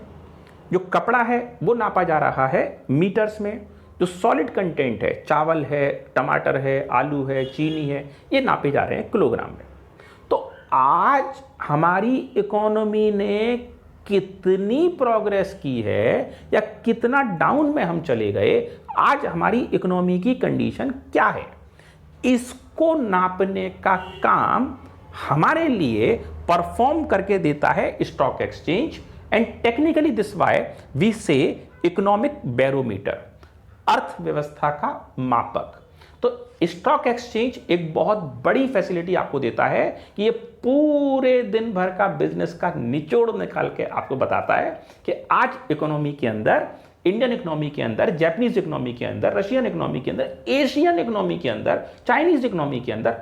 जो कपड़ा है वो नापा जा रहा है मीटर्स में, जो सॉलिड कंटेंट है, चावल है, टमाटर है, आलू है, चीनी है, ये नापे जा रहे हैं किलोग्राम में। तो आज हमारी इकोनॉमी ने कितनी प्रोग्रेस की है या कितना डाउन में हम चले गए, आज हमारी इकोनॉमी की कंडीशन क्या है, इसको नापने का काम हमारे लिए परफॉर्म करके देता है stock exchange. And technically this why we say economic barometer, अर्थव्यवस्था का मापक। तो स्टॉक एक्सचेंज एक बहुत बड़ी फैसिलिटी आपको देता है कि ये पूरे दिन भर का बिजनेस का निचोड़ निकाल के आपको बताता है कि आज इकोनॉमी के अंदर, इंडियन इकोनॉमी के अंदर, जापानीज इकोनॉमी के अंदर, रशियन इकोनॉमी के अंदर, एशियन इकोनॉमी के अंदर, चाइनीज इकोनॉमी के अंदर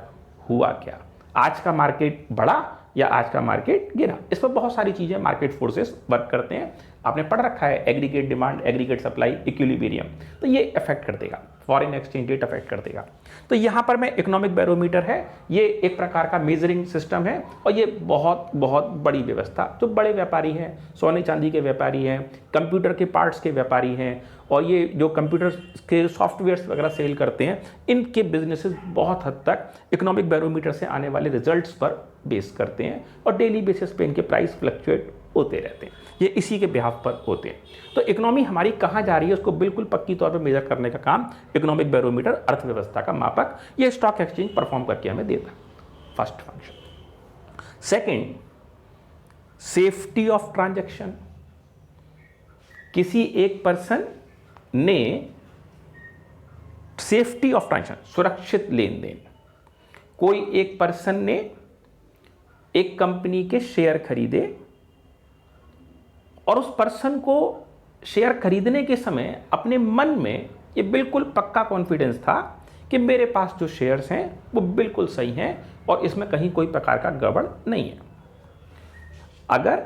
हुआ क्या, आज का मार्केट बढ़ा या आज का मार्केट गिरा। इस पर बहुत सारी चीज़ें मार्केट फोर्सेस वर्क करते हैं। आपने पढ़ रखा है aggregate demand, aggregate supply, equilibrium, तो ये अफेक्ट कर देगा, फॉरेन एक्सचेंज रेट अफेक्ट कर देगा। तो यहाँ पर मैं इकोनॉमिक बैरोमीटर है, ये एक प्रकार का मेजरिंग सिस्टम है और ये बहुत बहुत बड़ी व्यवस्था, जो बड़े व्यापारी हैं, सोने चांदी के व्यापारी हैं, कंप्यूटर के पार्ट्स के व्यापारी हैं और ये जो कंप्यूटर के सॉफ्टवेयर्स वगैरह सेल करते हैं, इनके बिजनेसेस बहुत हद तक इकोनॉमिक बैरोमीटर से आने वाले रिजल्ट्स पर बेस करते हैं और डेली बेसिस पे इनके प्राइस फ्लक्चुएट होते रहते हैं, ये इसी के बिहाफ पर होते हैं। तो इकोनॉमी हमारी कहाँ जा रही है उसको बिल्कुल पक्की तौर पर मेजर करने का काम इकोनॉमिक बैरोमीटर, अर्थव्यवस्था का मापक, ये स्टॉक एक्सचेंज परफॉर्म करके हमें देता है। First function. Second, safety of transaction. किसी एक पर्सन ने सेफ्टी ऑफ ट्रांजैक्शन, सुरक्षित लेन देन, कोई एक पर्सन ने एक कंपनी के शेयर खरीदे और उस पर्सन को शेयर खरीदने के समय अपने मन में ये बिल्कुल पक्का कॉन्फिडेंस था कि मेरे पास जो शेयर्स हैं वो बिल्कुल सही हैं और इसमें कहीं कोई प्रकार का गड़बड़ नहीं है। अगर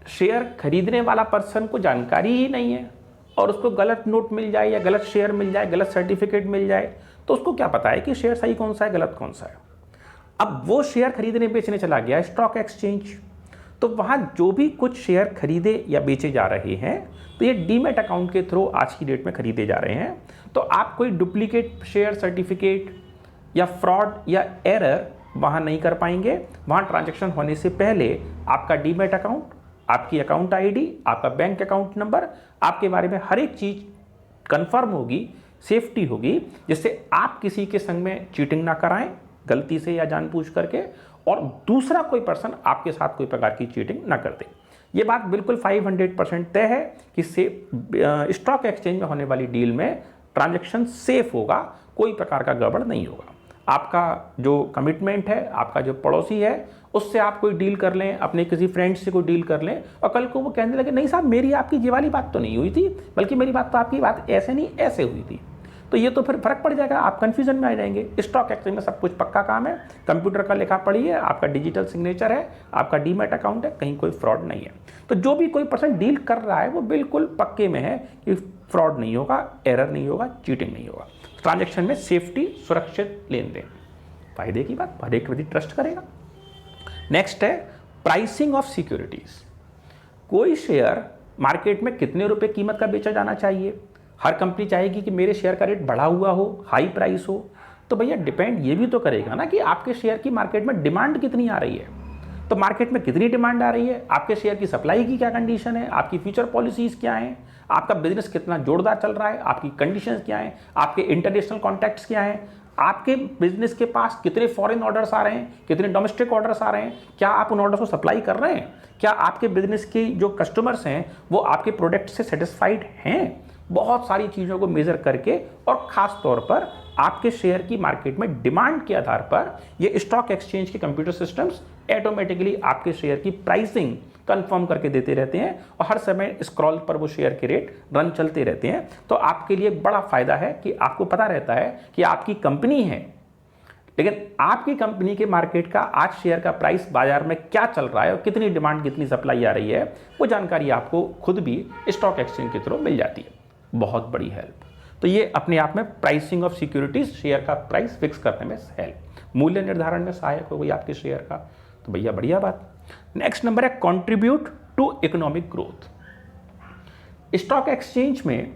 शेयर खरीदने वाला पर्सन को जानकारी ही नहीं है और उसको गलत नोट मिल जाए या गलत शेयर मिल जाए, गलत सर्टिफिकेट मिल जाए, तो उसको क्या पता है कि शेयर सही कौन सा है, गलत कौन सा है। अब वो शेयर खरीदने बेचने चला गया स्टॉक एक्सचेंज, तो वहाँ जो भी कुछ शेयर खरीदे या बेचे जा रहे हैं तो ये डीमैट अकाउंट के थ्रू आज की डेट में खरीदे जा रहे हैं। तो आप कोई डुप्लीकेट शेयर सर्टिफिकेट या फ्रॉड या एरर वहाँ नहीं कर पाएंगे। वहाँ ट्रांजैक्शन होने से पहले आपका डीमैट अकाउंट, आपकी अकाउंट आईडी, आपका बैंक अकाउंट नंबर, आपके बारे में हर एक चीज़ कंफर्म होगी, सेफ्टी होगी, जिससे आप किसी के संग में चीटिंग ना कराएं गलती से या जानबूझ करके, और दूसरा कोई पर्सन आपके साथ कोई प्रकार की चीटिंग ना कर दे। ये बात बिल्कुल 500% तय है कि स्टॉक एक्सचेंज में होने वाली डील में ट्रांजैक्शन सेफ होगा। कोई प्रकार का गड़बड़ नहीं होगा। आपका जो कमिटमेंट है, आपका जो पड़ोसी है, उससे आप कोई डील कर लें, अपने किसी फ्रेंड से कोई डील कर लें और कल को वो कहने लगे नहीं साहब मेरी आपकी ये वाली बात तो नहीं हुई थी, बल्कि मेरी बात तो आपकी बात ऐसे नहीं ऐसे हुई थी, तो ये तो फिर फर्क पड़ जाएगा, आप कंफ्यूजन में आ जाएंगे। स्टॉक एक्सचेंज में सब कुछ पक्का काम है, कंप्यूटर का लिखा पढ़ी है, आपका डिजिटल सिग्नेचर है, आपका डीमैट अकाउंट है, कहीं कोई फ्रॉड नहीं है। तो जो भी कोई पर्सन डील कर रहा है वो बिल्कुल पक्के में है कि फ्रॉड नहीं होगा, एरर नहीं होगा, चीटिंग नहीं होगा। ट्रांजेक्शन में सेफ्टी, सुरक्षित लेन देन, फायदे की बात, हर एक व्यक्ति ट्रस्ट करेगा। नेक्स्ट है प्राइसिंग ऑफ सिक्योरिटीज। कोई शेयर मार्केट में कितने रुपए कीमत का बेचा जाना चाहिए? हर कंपनी चाहेगी कि मेरे शेयर का रेट बढ़ा हुआ हो, हाई प्राइस हो, तो भैया डिपेंड ये भी तो करेगा ना कि आपके शेयर की मार्केट में डिमांड कितनी आ रही है। तो मार्केट में कितनी डिमांड आ रही है, आपके शेयर की सप्लाई की क्या कंडीशन है, आपकी फ्यूचर पॉलिसीज क्या हैं, आपका बिजनेस कितना जोरदार चल रहा है, आपकी कंडीशंस क्या हैं, आपके इंटरनेशनल कॉन्टैक्ट्स क्या हैं, आपके बिजनेस के पास कितने फॉरेन ऑर्डर्स आ रहे हैं, कितने डोमेस्टिक ऑर्डर्स आ रहे हैं, क्या आप उन ऑर्डर्स को सप्लाई कर रहे हैं, क्या आपके बिजनेस के जो कस्टमर्स हैं वो आपके प्रोडक्ट से सेटिस्फाइड हैं। बहुत सारी चीज़ों को मेजर करके और ख़ास तौर पर आपके शेयर की मार्केट में डिमांड के आधार पर ये स्टॉक एक्सचेंज के कंप्यूटर सिस्टम्स ऑटोमेटिकली आपके शेयर की प्राइसिंग कंफर्म करके देते रहते हैं और हर समय स्क्रॉल पर वो शेयर के रेट रन चलते रहते हैं। तो आपके लिए बड़ा फायदा है कि आपको पता रहता है कि आपकी कंपनी है, लेकिन आपकी कंपनी के मार्केट का आज शेयर का प्राइस बाजार में क्या चल रहा है और कितनी डिमांड कितनी सप्लाई आ रही है, वो जानकारी आपको खुद भी स्टॉक एक्सचेंज के थ्रू मिल जाती है। बहुत बड़ी हेल्प। तो ये अपने आप में प्राइसिंग ऑफ सिक्योरिटीज, शेयर का प्राइस फिक्स करने में हेल्प, मूल्य निर्धारण में सहायक हो गई आपके शेयर का, तो भैया बढ़िया बात। नेक्स्ट नंबर है contribute to economic growth. Stock exchange में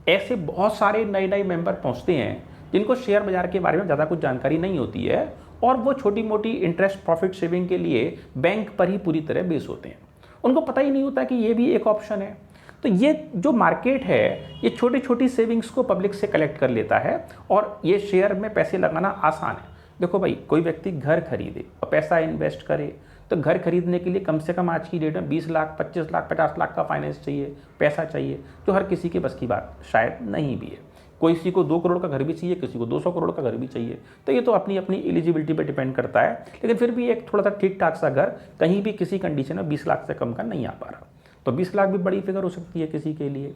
ऐसे बहुत सारे नए नए मेंबर पहुंचते हैं जिनको शेयर बाजार के बारे में ज़्यादा कुछ जानकारी नहीं होती है और वो छोटी मोटी इंटरेस्ट प्रॉफिट सेविंग के लिए बैंक पर ही पूरी तरह बेस होते हैं। उनको पता ही नहीं होता कि ये भी एक ऑप्शन है। तो ये जो मार्केट है ये छोटी छोटी सेविंग्स को पब्लिक से कलेक्ट कर लेता है और ये शेयर में पैसे लगाना आसान है। देखो भाई, कोई व्यक्ति घर खरीदे और पैसा इन्वेस्ट करे तो घर खरीदने के लिए कम से कम आज की डेट में 20 लाख, 25 लाख, 50 लाख का फाइनेंस चाहिए, पैसा चाहिए, जो हर किसी के बस की बात शायद नहीं भी है। कोई किसी को 2 करोड़ का घर भी चाहिए, किसी को 200 करोड़ का घर भी चाहिए। तो ये तो अपनी अपनी एलिजिबिलिटी पर डिपेंड करता है, लेकिन फिर भी एक थोड़ा सा ठीक ठाक सा घर कहीं भी किसी कंडीशन में 20 लाख से कम का नहीं आ पा रहा, तो 20 लाख भी बड़ी फिगर हो सकती है किसी के लिए।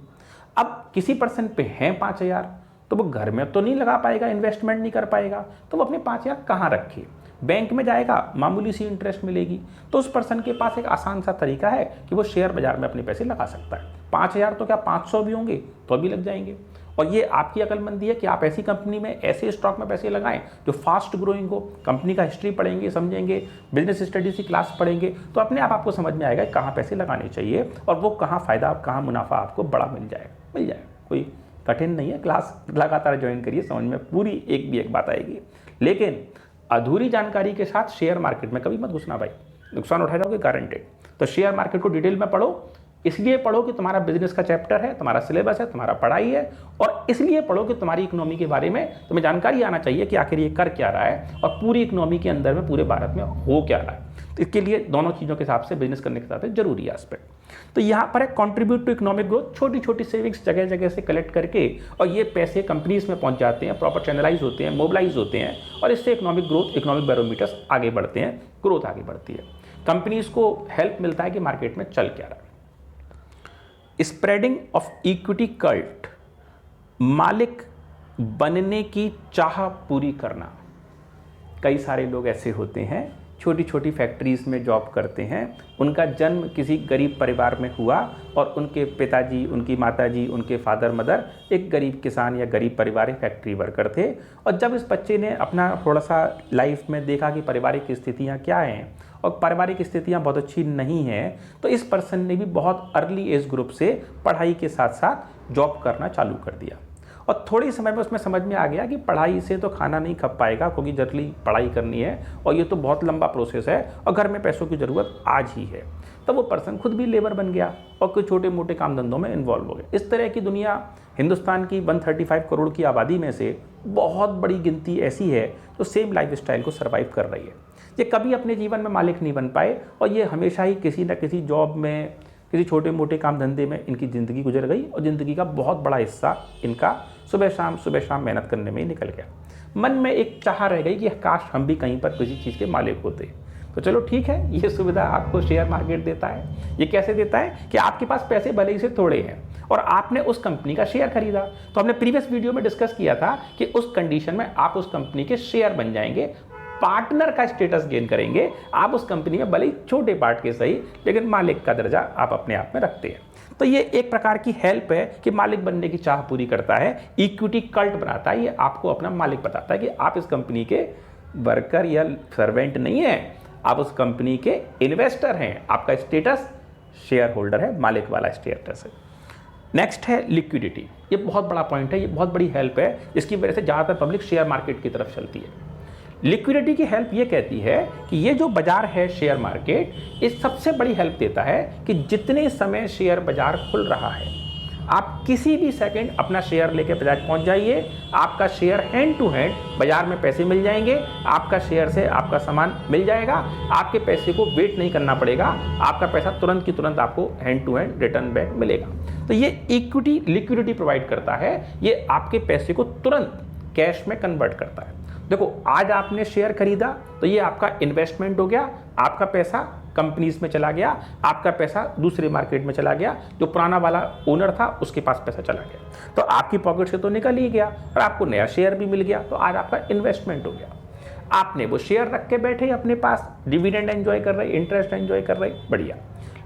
अब किसी पर्सन पे हैं 5,000, तो वो घर में तो नहीं लगा पाएगा, इन्वेस्टमेंट नहीं कर पाएगा, तो वो अपने 5,000 कहाँ रखे? बैंक में जाएगा, मामूली सी इंटरेस्ट मिलेगी। तो उस पर्सन के पास एक आसान सा तरीका है कि वो शेयर बाजार में अपने पैसे लगा सकता है। 5,000 तो क्या 500 भी होंगे तो भी लग जाएंगे। और ये आपकी अक्लमंदी है कि आप ऐसी कंपनी में, ऐसे स्टॉक में पैसे लगाएं जो फास्ट ग्रोइंग हो। कंपनी का हिस्ट्री पढ़ेंगे, समझेंगे, बिजनेस स्टडीज की क्लास पढ़ेंगे तो अपने आप आपको समझ में आएगा कहाँ पैसे लगाने चाहिए और वो कहाँ फ़ायदा, कहाँ मुनाफा आपको बड़ा मिल जाएगा। कोई कठिन नहीं है, क्लास लगातार ज्वाइन करिए, समझ में पूरी एक भी एक बात आएगी। लेकिन अधूरी जानकारी के साथ शेयर मार्केट में कभी मत घुसना भाई, नुकसान उठा जाओगे गारंटेड। तो शेयर मार्केट को डिटेल में पढ़ो, इसलिए पढ़ो कि तुम्हारा बिजनेस का चैप्टर है, तुम्हारा सिलेबस है, तुम्हारा पढ़ाई है, और इसलिए पढ़ो कि तुम्हारी इकोनॉमी के बारे में तुम्हें जानकारी आना चाहिए कि आखिर ये कर क्या रहा है और पूरी इकोनॉमी के अंदर में, पूरे भारत में हो क्या रहा है। तो इसके लिए दोनों चीज़ों के हिसाब से बिजनेस करने के साथ जरूरी है एस्पेक्ट। तो यहाँ पर है कंट्रीब्यूट टू इकोनॉमिक ग्रोथ, छोटी छोटी सेविंग्स जगह जगह से कलेक्ट करके और ये पैसे कंपनीज में पहुँच जाते हैं, प्रॉपर चैनलाइज होते हैं, मोबिलाइज होते हैं और इससे इकोनॉमिक ग्रोथ, इकोनॉमिक बैरोमीटर्स आगे बढ़ते हैं, ग्रोथ आगे बढ़ती है, कंपनीज को हेल्प मिलता है कि मार्केट में चल क्या रहा है। स्प्रेडिंग ऑफ इक्विटी कल्ट, मालिक बनने की चाह पूरी करना। कई सारे लोग ऐसे होते हैं, छोटी छोटी फैक्ट्रीज में जॉब करते हैं, उनका जन्म किसी गरीब परिवार में हुआ और उनके पिताजी, उनकी माताजी, उनके फादर मदर एक गरीब किसान या गरीब पारिवारिक फैक्ट्री वर्कर थे। और जब इस बच्चे ने अपना थोड़ा सा लाइफ में देखा कि पारिवारिक स्थितियाँ क्या हैं और पारिवारिक स्थितियाँ बहुत अच्छी नहीं हैं, तो इस पर्सन ने भी बहुत अर्ली एज ग्रुप से पढ़ाई के साथ साथ जॉब करना चालू कर दिया। और थोड़ी समय में उसमें समझ में आ गया कि पढ़ाई से तो खाना नहीं खप पाएगा, क्योंकि जल्दी पढ़ाई करनी है और ये तो बहुत लंबा प्रोसेस है और घर में पैसों की ज़रूरत आज ही है। तो वो पर्सन खुद भी लेबर बन गया और कुछ छोटे मोटे काम धंधों में इन्वॉल्व हो गए। इस तरह की दुनिया, हिंदुस्तान की 135 करोड़ की आबादी में से बहुत बड़ी गिनती ऐसी है जो सेम लाइफ स्टाइल को सर्वाइव कर रही है। ये कभी अपने जीवन में मालिक नहीं बन पाए और ये हमेशा ही किसी न किसी जॉब में, किसी छोटे मोटे काम धंधे में इनकी ज़िंदगी गुजर गई और ज़िंदगी का बहुत बड़ा हिस्सा इनका सुबह शाम मेहनत करने में ही निकल गया। मन में एक चाह रह गई कि काश हम भी कहीं पर किसी चीज़ के मालिक होते। तो चलो ठीक है, ये सुविधा आपको शेयर मार्केट देता है। ये कैसे देता है कि आपके पास पैसे भले ही से थोड़े हैं और आपने उस कंपनी का शेयर खरीदा। तो हमने प्रीवियस वीडियो में डिस्कस किया था कि उस कंडीशन में आप उस कंपनी के शेयर बन जाएंगे, पार्टनर का स्टेटस गेन करेंगे। आप उस कंपनी में भले ही छोटे पार्ट के सही, लेकिन मालिक का दर्जा आप अपने आप में रखते हैं। तो ये एक प्रकार की हेल्प है कि मालिक बनने की चाह पूरी करता है, इक्विटी कल्ट बनाता है। ये आपको अपना मालिक बताता है कि आप इस कंपनी के वर्कर या सर्वेंट नहीं है, आप उस कंपनी के इन्वेस्टर हैं। आपका स्टेटस शेयर होल्डर है, मालिक वाला स्टेटस है। नेक्स्ट है लिक्विडिटी। ये बहुत बड़ा पॉइंट है, ये बहुत बड़ी हेल्प है, जिसकी वजह से ज़्यादातर पब्लिक शेयर मार्केट की तरफ चलती है। लिक्विडिटी की हेल्प ये कहती है कि ये जो बाजार है शेयर मार्केट, इस सबसे बड़ी हेल्प देता है कि जितने समय शेयर बाजार खुल रहा है, आप किसी भी सेकंड अपना शेयर लेके बाजार पहुंच जाइए। आपका शेयर हैंड टू हैंड बाजार में पैसे मिल जाएंगे, आपका शेयर से आपका सामान मिल जाएगा, आपके पैसे को वेट नहीं करना पड़ेगा, आपका पैसा तुरंत की तुरंत आपको hand to hand return back मिलेगा। तो ये इक्विटी लिक्विडिटी प्रोवाइड करता है, ये आपके पैसे को तुरंत कैश में कन्वर्ट करता है। देखो, आज आपने शेयर खरीदा तो ये आपका इन्वेस्टमेंट हो गया, आपका पैसा कंपनीज में चला गया, आपका पैसा दूसरे मार्केट में चला गया, जो पुराना वाला ओनर था उसके पास पैसा चला गया, तो आपकी पॉकेट से तो निकल ही गया और आपको नया शेयर भी मिल गया। तो आज आपका इन्वेस्टमेंट हो गया। आपने वो शेयर रख के बैठे अपने पास, डिविडेंड एंजॉय कर रहे, इंटरेस्ट एंजॉय कर रहे, बढ़िया।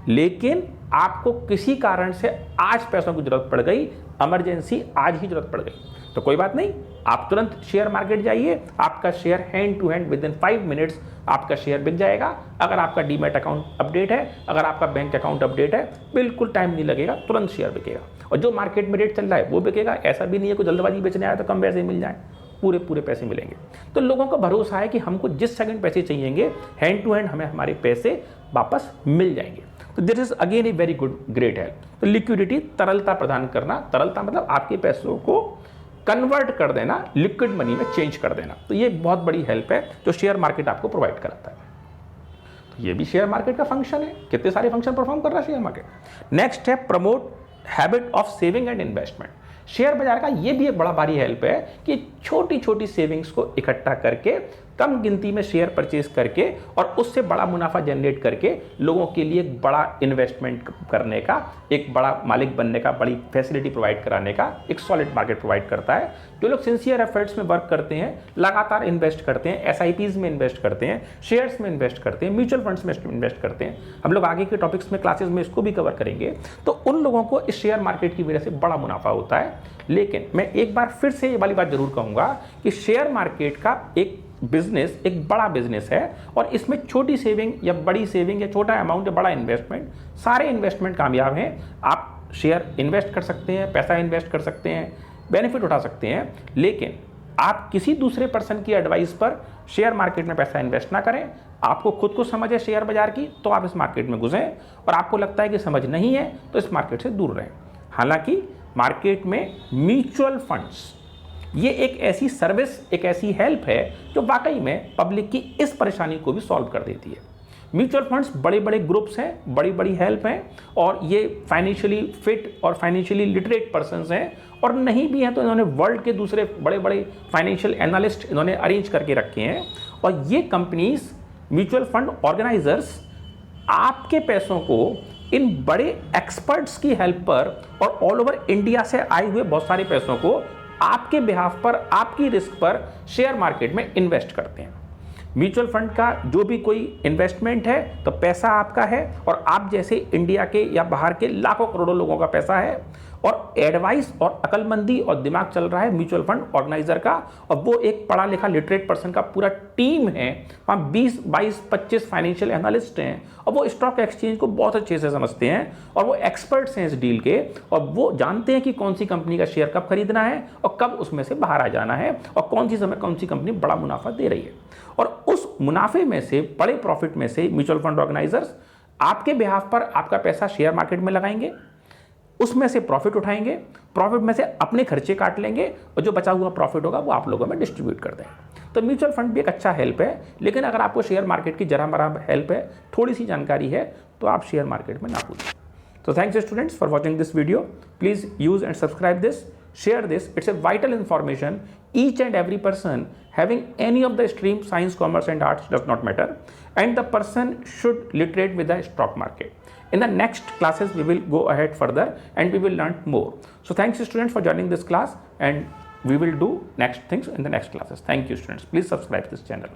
लेकिन आपको किसी कारण से आज पैसों की जरूरत पड़ गई, इमरजेंसी आज ही जरूरत पड़ गई, तो कोई बात नहीं, आप तुरंत शेयर मार्केट जाइए, आपका share hand to hand within 5 minutes आपका शेयर बिक जाएगा। अगर आपका डीमैट अकाउंट अपडेट है, अगर आपका बैंक अकाउंट अपडेट है, बिल्कुल टाइम नहीं लगेगा, तुरंत शेयर बिकेगा। और जो मार्केट में रेट चल रहा है वो बिकेगा। ऐसा भी नहीं है कोई जल्दबाजी बेचने आया तो कम पैसे मिल जाए, पूरे पैसे मिलेंगे। तो लोगों को भरोसा है कि हमको जिस सेकंड पैसे चाहिएंगे, हैंड टू हैंड हमें हमारे पैसे वापस मिल जाएंगे। तो this is again a very good great help. तो लिक्विडिटी, तरलता प्रदान करना, तरलता मतलब आपके पैसों को कन्वर्ट कर देना, लिक्विड मनी में चेंज कर देना। तो ये बहुत बड़ी हेल्प है जो शेयर मार्केट आपको प्रोवाइड कराता है। तो ये भी शेयर मार्केट का फंक्शन है। कितने सारे फंक्शन परफॉर्म कर रहा है शेयर मार्केट। नेक्स्ट है promote habit of saving and investment. Share बाजार का ये भी एक बड़ा भारी हेल्प है कि छोटी छोटी सेविंग्स को इकट्ठा करके, कम गिनती में शेयर परचेज करके और उससे बड़ा मुनाफा जनरेट करके लोगों के लिए एक बड़ा इन्वेस्टमेंट करने का, एक बड़ा मालिक बनने का, बड़ी फैसिलिटी प्रोवाइड कराने का एक सॉलिड मार्केट प्रोवाइड करता है। जो लोग सिंसियर एफर्ट्स में वर्क करते हैं, लगातार इन्वेस्ट करते हैं, SIPs में इन्वेस्ट करते हैं, शेयर्स में इन्वेस्ट करते हैं, म्यूचुअल फंड्स में इन्वेस्ट करते हैं, हम लोग आगे के टॉपिक्स में क्लासेस में इसको भी कवर करेंगे, तो उन लोगों को इस शेयर मार्केट की वजह से बड़ा मुनाफा होता है। लेकिन मैं एक बार फिर से ये वाली बात जरूर कहूँगा कि शेयर मार्केट का एक बिजनेस एक बड़ा बिजनेस है और इसमें छोटी सेविंग या बड़ी सेविंग या छोटा अमाउंट या बड़ा इन्वेस्टमेंट, सारे इन्वेस्टमेंट कामयाब हैं। आप शेयर इन्वेस्ट कर सकते हैं, पैसा इन्वेस्ट कर सकते हैं, बेनिफिट उठा सकते हैं, लेकिन आप किसी दूसरे पर्सन की एडवाइस पर शेयर मार्केट में पैसा इन्वेस्ट ना करें। आपको खुद को समझ है शेयर बाजार की तो आप इस मार्केट में घुसें, और आपको लगता है कि समझ नहीं है तो इस मार्केट से दूर रहें। हालांकि मार्केट में म्यूचुअल फंड्स ये एक ऐसी सर्विस, एक ऐसी हेल्प है जो वाकई में पब्लिक की इस परेशानी को भी सॉल्व कर देती है। म्यूचुअल फंड्स बड़े बड़े ग्रुप्स हैं, बड़ी बड़ी हेल्प हैं, और ये फाइनेंशियली फिट और फाइनेंशियली लिटरेट पर्सन्स हैं, और नहीं भी हैं तो इन्होंने वर्ल्ड के दूसरे बड़े बड़े फाइनेंशियल एनालिस्ट इन्होंने अरेंज करके रखे हैं। और ये कंपनीज, म्यूचुअल फंड ऑर्गेनाइजर्स आपके पैसों को इन बड़े एक्सपर्ट्स की हेल्प पर और ऑल ओवर इंडिया से आए हुए बहुत सारे पैसों को आपके बिहाफ पर, आपकी रिस्क पर शेयर मार्केट में इन्वेस्ट करते हैं। म्यूचुअल फंड का जो भी कोई इन्वेस्टमेंट है तो पैसा आपका है, और आप जैसे इंडिया के या बाहर के लाखों करोड़ों लोगों का पैसा है, और एडवाइस और अकलमंदी और दिमाग चल रहा है म्यूचुअल फंड ऑर्गेनाइजर का, और वो एक पढ़ा लिखा लिटरेट पर्सन का पूरा टीम है। वहाँ 20, 22, 25 फाइनेंशियल एनालिस्ट हैं, और वो स्टॉक एक्सचेंज को बहुत अच्छे से समझते हैं, और वो एक्सपर्ट्स हैं इस डील के, और वो जानते हैं कि कौन सी कंपनी का शेयर कब खरीदना है और कब उसमें से बाहर आ जाना है, और कौन सी समय कौन सी कंपनी बड़ा मुनाफा दे रही है। और उस मुनाफे में से, बड़े प्रॉफिट में से म्यूचुअल फंड ऑर्गेनाइजर्स आपके बिहाफ पर आपका पैसा शेयर मार्केट में लगाएंगे, उसमें से प्रॉफिट उठाएंगे, प्रॉफिट में से अपने खर्चे काट लेंगे, और जो बचा हुआ प्रॉफिट होगा वो आप लोगों में डिस्ट्रीब्यूट कर देंगे। तो म्यूचुअल फंड भी एक अच्छा हेल्प है, लेकिन अगर आपको शेयर मार्केट की जरा मरा हेल्प है, थोड़ी सी जानकारी है, तो आप शेयर मार्केट में ना कूदें। So thanks students for watching this video. Please use and subscribe this, share this. It's a vital information. Each and every person having any of the stream, science, commerce and arts, does not matter, and the person should literate with the stock market. In the next classes we will go ahead further and we will learn more. So thanks students for joining this class, and we will do next things in the next classes. Thank you students. Please subscribe this channel.